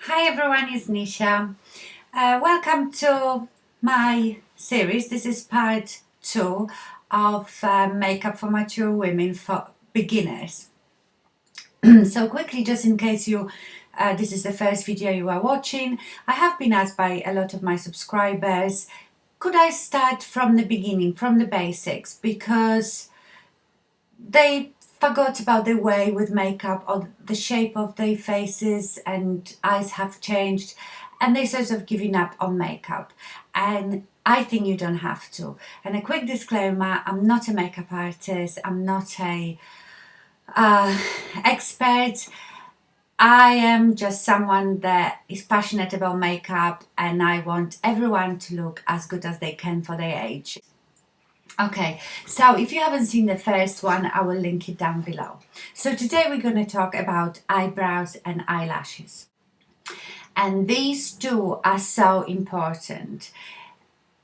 Hi everyone, it's Nisha. Welcome to my series. This is part 2 of makeup for mature women for beginners. So quickly, just in case this is the first video you are watching, I have been asked by a lot of my subscribers, could I start from the beginning, from the basics, because they forgot about the way with makeup or the shape of their faces and eyes have changed and they sort of giving up on makeup. And I think you don't have to. And a quick disclaimer, I'm not a makeup artist, I'm not a expert. I am just someone that is passionate about makeup and I want everyone to look as good as they can for their age. Okay, so if you haven't seen the first one, I will link it down below. So today we're going to talk about eyebrows and eyelashes. And these two are so important.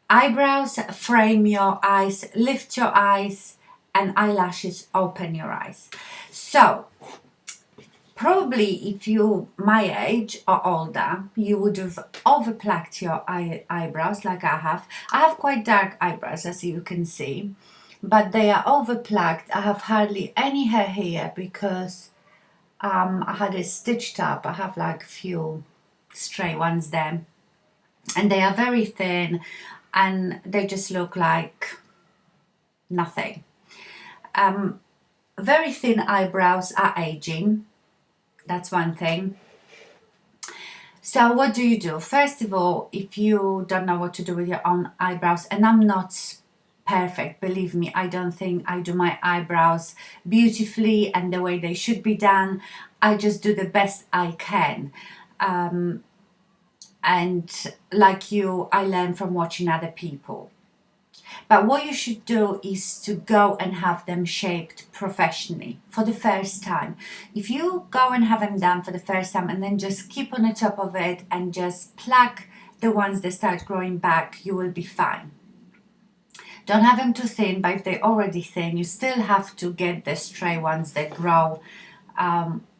Eyebrows frame your eyes, lift your eyes, and eyelashes open your eyes. So probably if you my age or older, you would have overplucked your eyebrows like I have. I have quite dark eyebrows, as you can see, but they are overplucked. I have hardly any hair here because I had it stitched up. I have like a few stray ones there, and they are very thin and they just look like nothing. Very thin eyebrows are aging. That's one thing. So what do you do? First of all, if you don't know what to do with your own eyebrows, and I'm not perfect, believe me, I don't think I do my eyebrows beautifully and the way they should be done. I just do the best I can. And like you, I learn from watching other people. But what you should do is to go and have them shaped professionally for the first time. If you go and have them done for the first time and then just keep on the top of it and just pluck the ones that start growing back, you will be fine. Don't have them too thin, but if they're already thin, you still have to get the stray ones that grow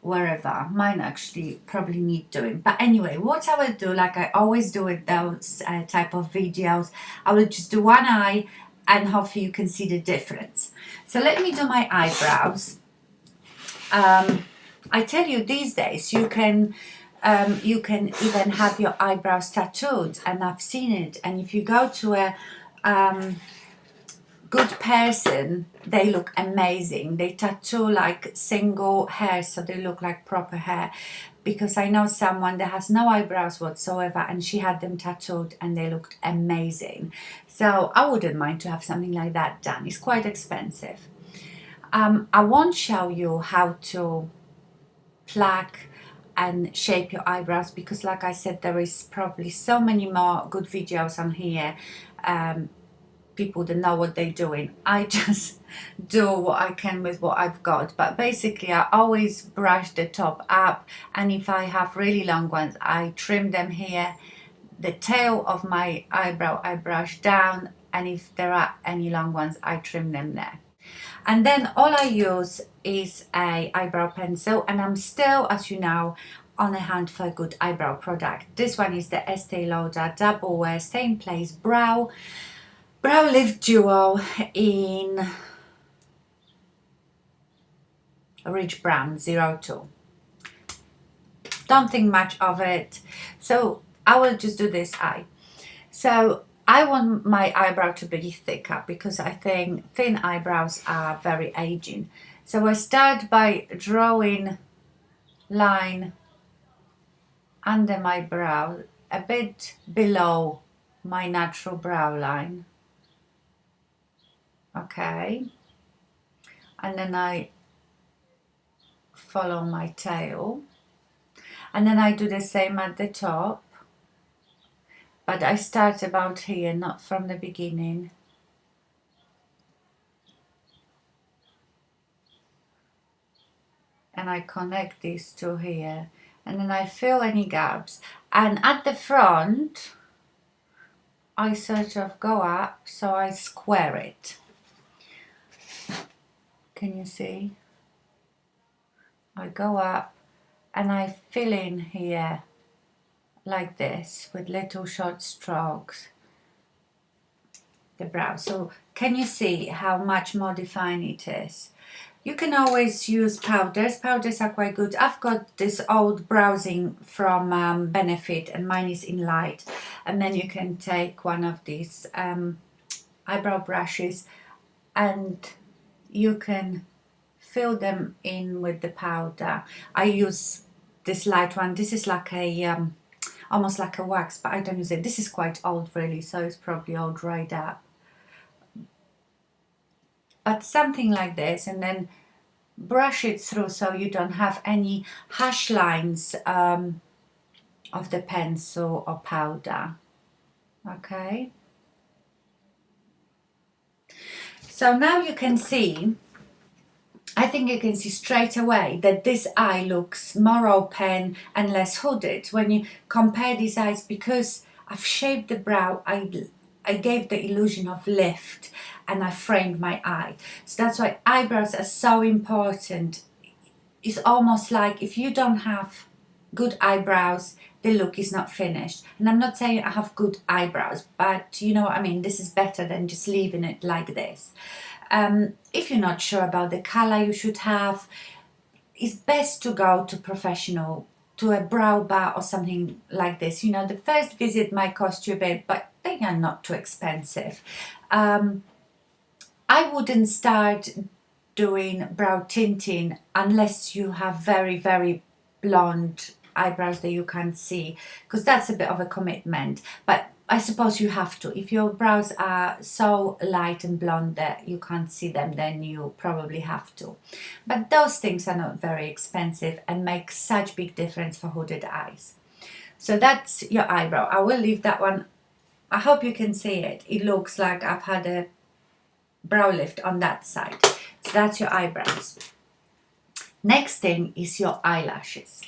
wherever. Mine actually probably need doing. But anyway, what I will do, like I always do with those type of videos, I will just do one eye and hopefully you can see the difference. So let me do my eyebrows. I tell you, these days you can even have your eyebrows tattooed, and I've seen it. And if you go to a good person, they look amazing. They tattoo like single hair so they look like proper hair, because I know someone that has no eyebrows whatsoever and she had them tattooed and they looked amazing. So I wouldn't mind to have something like that done. It's quite expensive. I won't show you how to pluck and shape your eyebrows because like I said, there is probably so many more good videos on here, people that know what they're doing. I just do what I can with what I've got, but basically I always brush the top up, and if I have really long ones I trim them here. The tail of my eyebrow I brush down, and if there are any long ones I trim them there. And then all I use is a eyebrow pencil, and I'm still, as you know, on the hunt for a good eyebrow product. This one is the Estee Lauder Double Wear Stay in Place Brow Lift Duo in Rich Brown 02. Don't think much of it, so I will just do this eye. So I want my eyebrow to be thicker because I think thin eyebrows are very aging. So I start by drawing line under my brow, a bit below my natural brow line. Okay, and then I follow my tail, and then I do the same at the top, but I start about here, not from the beginning. And I connect these two here, and then I fill any gaps, and at the front I sort of go up, so I square it. Can you see? I go up and I fill in here like this with little short strokes the brow. So can you see how much more defined it is? You can always use powders. Powders are quite good. I've got this old browsing from Benefit, and mine is in light. And then you can take one of these eyebrow brushes and you can fill them in with the powder. I use this light one. This is like a almost like a wax, but I don't use it. This is quite old really, so it's probably all dried up. But something like this, and then brush it through so you don't have any harsh lines of the pencil or powder. Okay, so now you can see, I think you can see straight away that this eye looks more open and less hooded when you compare these eyes, because I've shaped the brow. I gave the illusion of lift and I framed my eye. So that's why eyebrows are so important. It's almost like if you don't have good eyebrows, the look is not finished. And I'm not saying I have good eyebrows, but you know what I mean. This is better than just leaving it like this. If you're not sure about the color you should have, it's best to go to professional, to a brow bar or something like this. You know, the first visit might cost you a bit, but they are not too expensive. I wouldn't start doing brow tinting unless you have very, very blonde eyebrows that you can't see, because that's a bit of a commitment. But I suppose you have to. If your brows are so light and blonde that you can't see them, then you probably have to. But those things are not very expensive and make such big difference for hooded eyes. So that's your eyebrow. I will leave that one. I hope you can see it. It looks like I've had a brow lift on that side. So that's your eyebrows. Next thing is your eyelashes.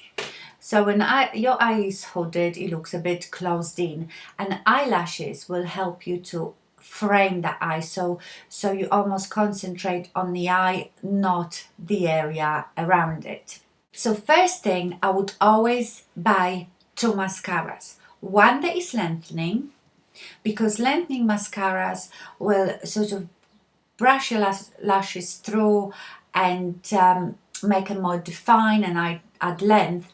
So when your eye is hooded, it looks a bit closed in, and eyelashes will help you to frame the eye, so you almost concentrate on the eye, not the area around it. So first thing, I would always buy two mascaras. One that is lengthening, because lengthening mascaras will sort of brush your lashes through and make them more defined and add length.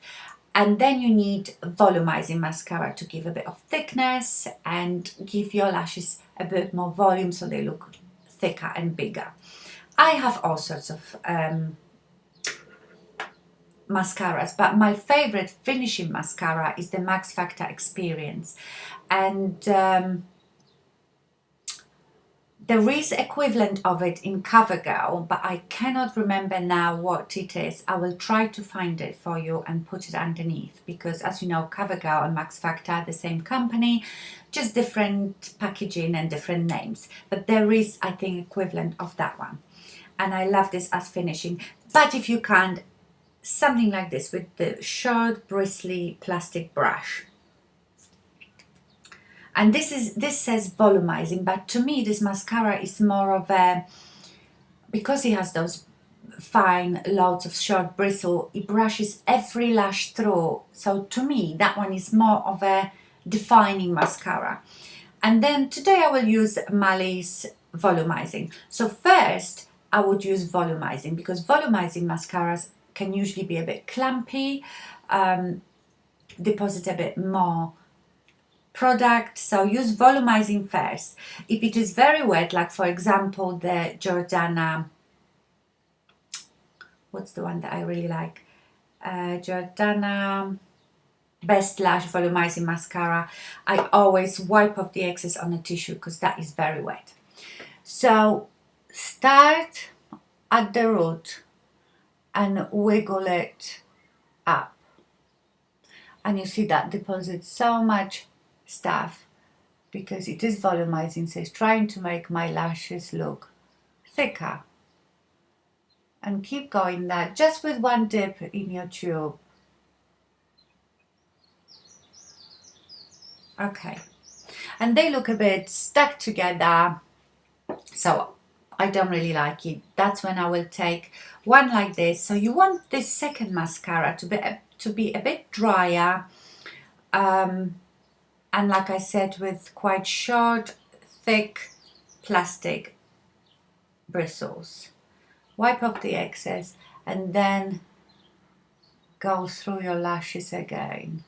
And then you need volumizing mascara to give a bit of thickness and give your lashes a bit more volume so they look thicker and bigger. I have all sorts of mascaras, but my favorite finishing mascara is the Max Factor Experience. And there is equivalent of it in CoverGirl, but I cannot remember now what it is. I will try to find it for you and put it underneath, because as you know, CoverGirl and Max Factor are the same company, just different packaging and different names. But there is, I think, equivalent of that one. And I love this as finishing. But if you can't, something like this with the short, bristly plastic brush. And this says volumizing, but to me this mascara is more of a, because it has those fine loads of short bristle, it brushes every lash through. So to me that one is more of a defining mascara. And then today I will use Mali's volumizing. So first I would use volumizing, because volumizing mascaras can usually be a bit clumpy, deposit a bit more product, so use volumizing first. If it is very wet, like for example the Jordana, what's the one that I really like, Jordana Best Lash Volumizing Mascara, I always wipe off the excess on a tissue because that is very wet. So start at the root and wiggle it up, and you see that deposits so much stuff because it is volumizing, so it's trying to make my lashes look thicker. And keep going that just with one dip in your tube. Okay, and they look a bit stuck together, so I don't really like it. That's when I will take one like this. So you want this second mascara to be a bit drier, and like I said, with quite short, thick plastic bristles. Wipe off the excess and then go through your lashes again.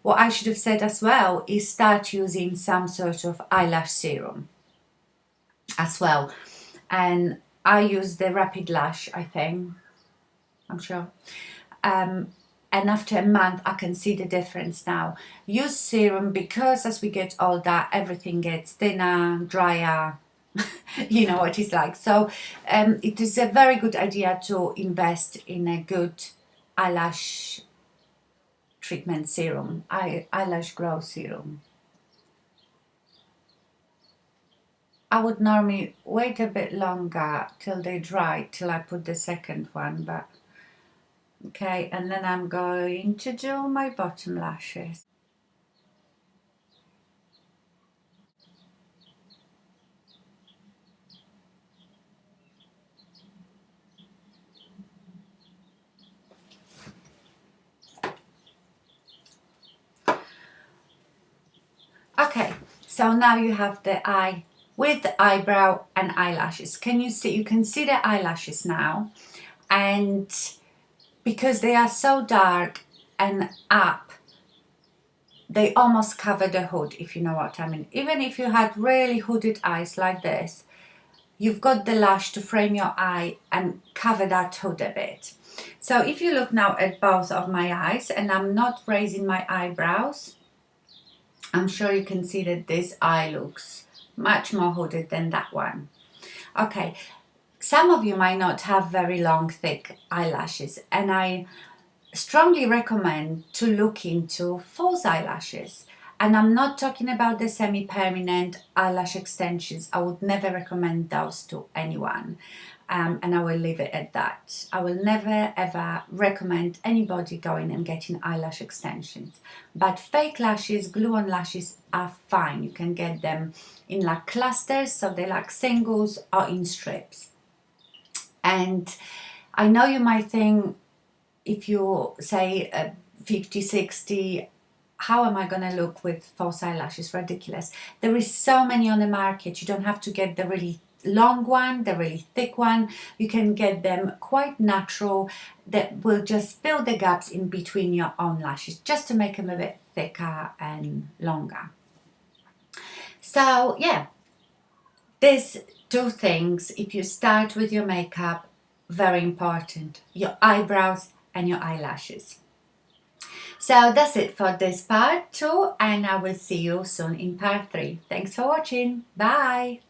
What I should have said as well is start using some sort of eyelash serum as well. And I use the Rapid Lash, I think, I'm sure. And after a month I can see the difference now. Use serum because as we get older everything gets thinner, drier, you know what it's like. So it is a very good idea to invest in a good eyelash treatment serum, eyelash grow serum. I would normally wait a bit longer till they dry, till I put the second one, but okay, and then I'm going to do my bottom lashes. Okay, so now you have the eye with eyebrow and eyelashes. Can you see? You can see the eyelashes now, and because they are so dark and up, they almost cover the hood, if you know what I mean. Even if you had really hooded eyes like this, you've got the lash to frame your eye and cover that hood a bit. So if you look now at both of my eyes, and I'm not raising my eyebrows, I'm sure you can see that this eye looks much more hooded than that one. Okay, some of you might not have very long, thick eyelashes, and I strongly recommend to look into false eyelashes. And I'm not talking about the semi-permanent eyelash extensions. I would never recommend those to anyone. And I will leave it at that. I will never ever recommend anybody going and getting eyelash extensions. But fake lashes, glue-on lashes are fine. You can get them in like clusters, so they're like singles, or in strips. And I know you might think, if you say 50, 60, how am I going to look with false eyelashes? Ridiculous. There is so many on the market. You don't have to get the really long one, the really thick one. You can get them quite natural that will just fill the gaps in between your own lashes, just to make them a bit thicker and longer. So yeah, these two things, if you start with your makeup, very important: your eyebrows and your eyelashes. So that's it for this part 2, and I will see you soon in part 3. Thanks for watching. Bye.